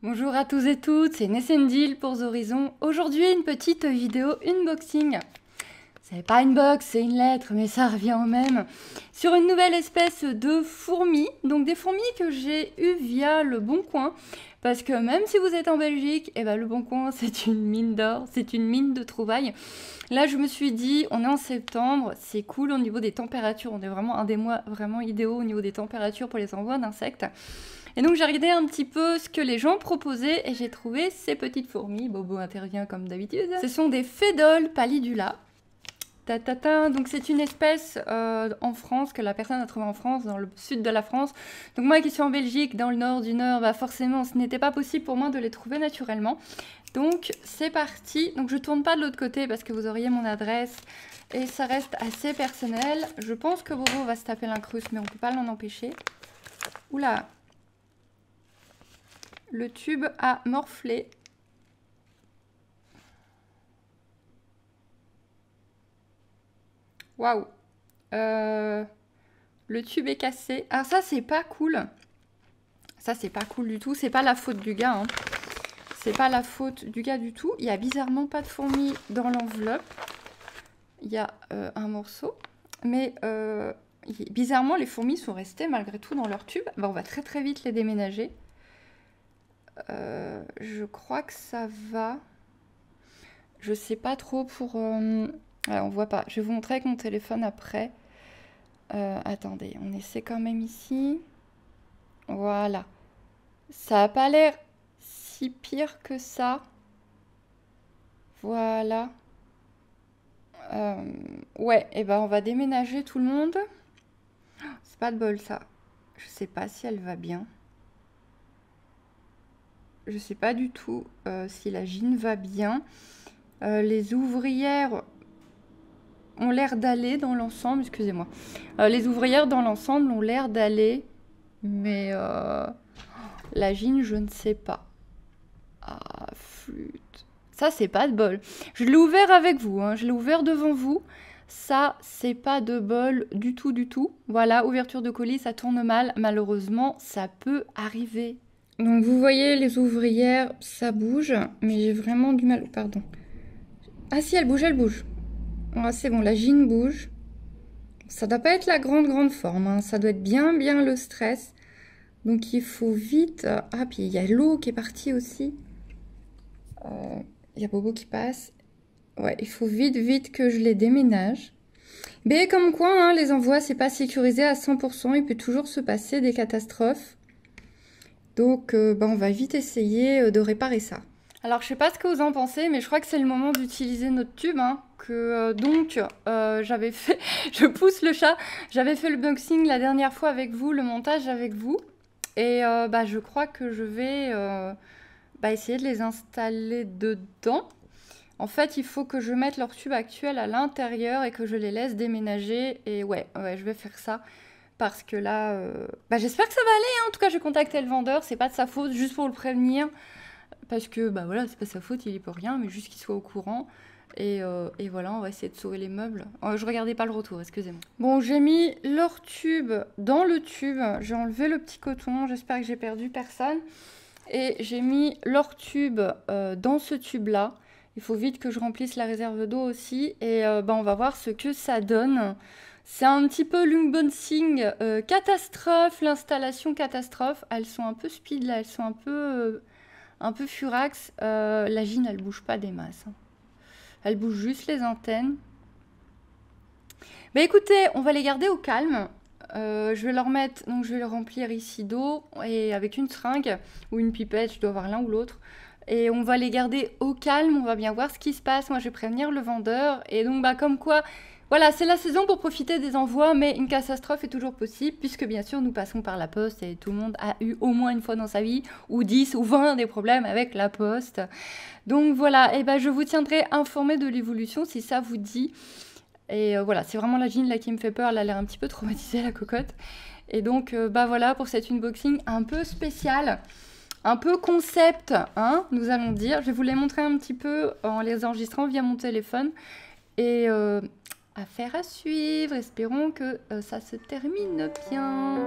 Bonjour à tous et toutes, c'est Nessendil pour Horizon. Aujourd'hui, une petite vidéo unboxing. C'est pas une box, c'est une lettre, mais ça revient au même. Sur une nouvelle espèce de fourmi, donc des fourmis que j'ai eues via Le Bon Coin. Parce que même si vous êtes en Belgique, Le Bon Coin, c'est une mine d'or, c'est une mine de trouvailles. Là, je me suis dit, on est en septembre, c'est cool au niveau des températures. On est vraiment un des mois vraiment idéaux au niveau des températures pour les envois d'insectes. Et donc j'ai regardé un petit peu ce que les gens proposaient et j'ai trouvé ces petites fourmis. Bobo intervient comme d'habitude. Ce sont des Phédoles pallidula. Donc c'est une espèce en France, que la personne a trouvée en France, dans le sud de la France. Donc moi qui suis en Belgique, dans le nord du nord, forcément ce n'était pas possible pour moi de les trouver naturellement. Donc c'est parti. Donc je tourne pas de l'autre côté parce que vous auriez mon adresse et ça reste assez personnel. Je pense que Bobo va se taper l'incruste mais on peut pas l'en empêcher. Oula! Le tube a morflé. Waouh. Le tube est cassé. Alors ça, c'est pas cool. Ça, c'est pas cool du tout. C'est pas la faute du gars. Hein. C'est pas la faute du gars du tout. Il y a bizarrement pas de fourmis dans l'enveloppe. Il y a un morceau. Mais bizarrement, les fourmis sont restées malgré tout dans leur tube. On va très très vite les déménager. Je crois que ça va. Je sais pas trop pour... on voit pas. Je vais vous montrer avec mon téléphone après. Attendez, on essaie quand même ici. Voilà. Ça a pas l'air si pire que ça. Voilà. Ouais, et on va déménager tout le monde. C'est pas de bol ça. Je sais pas si elle va bien. Je sais pas du tout si la gine va bien. Les ouvrières ont l'air d'aller dans l'ensemble, excusez-moi. Les ouvrières dans l'ensemble ont l'air d'aller, mais la gine, je ne sais pas. Ah, flûte. Ça, c'est pas de bol. Je l'ai ouvert avec vous, hein. Je l'ai ouvert devant vous. Ça, c'est pas de bol du tout, du tout. Voilà, ouverture de colis, ça tourne mal. Malheureusement, ça peut arriver. Donc, vous voyez, les ouvrières, ça bouge, mais j'ai vraiment du mal. Pardon. Ah si, elle bouge, elle bouge. Ah, c'est bon, la gine bouge. Ça doit pas être la grande forme, hein. Ça doit être bien le stress. Donc il faut vite... Ah, puis il y a l'eau qui est partie aussi. Il y a Bobo qui passe. Ouais, il faut vite que je les déménage. Mais comme quoi, hein, les envois, c'est pas sécurisé à 100%. Il peut toujours se passer des catastrophes. Donc on va vite essayer de réparer ça. Alors je sais pas ce que vous en pensez, mais je crois que c'est le moment d'utiliser notre tube, hein, j'avais fait, je pousse le chat, j'avais fait le unboxing la dernière fois avec vous, le montage avec vous, et je crois que je vais essayer de les installer dedans. En fait, il faut que je mette leur tube actuel à l'intérieur et que je les laisse déménager, et ouais, je vais faire ça. Parce que là, j'espère que ça va aller, hein. En tout cas, j'ai contacté le vendeur, c'est pas de sa faute, juste pour le prévenir. Parce que, voilà, c'est pas sa faute, il y peut rien, mais juste qu'il soit au courant. Et voilà, on va essayer de sauver les meubles. Je regardais pas le retour, excusez-moi. Bon, j'ai mis leur tube dans le tube. J'ai enlevé le petit coton, j'espère que j'ai perdu personne. Et j'ai mis leur tube dans ce tube-là. Il faut vite que je remplisse la réserve d'eau aussi. Et on va voir ce que ça donne. C'est un petit peu l'unboxing catastrophe, l'installation catastrophe. Elles sont un peu speed là, elles sont un peu furax. La gine, elle bouge pas des masses. Hein. Elle bouge juste les antennes. Écoutez, on va les garder au calme. Je vais leur mettre, donc je vais les remplir ici d'eau et avec une seringue ou une pipette, je dois avoir l'un ou l'autre. Et on va les garder au calme, on va bien voir ce qui se passe. Moi, je vais prévenir le vendeur. Et donc, comme quoi, voilà, c'est la saison pour profiter des envois, mais une catastrophe est toujours possible, puisque bien sûr, nous passons par la poste et tout le monde a eu au moins une fois dans sa vie, ou 10 ou 20 des problèmes avec la poste. Donc voilà, et je vous tiendrai informé de l'évolution si ça vous dit. Et voilà, c'est vraiment la gine là qui me fait peur, elle a l'air un petit peu traumatisée, la cocotte. Et donc, voilà pour cet unboxing un peu spécial. Un peu concept, hein, nous allons dire. Je vais vous les montrer un petit peu en les enregistrant via mon téléphone. Et affaire à suivre. Espérons que ça se termine bien.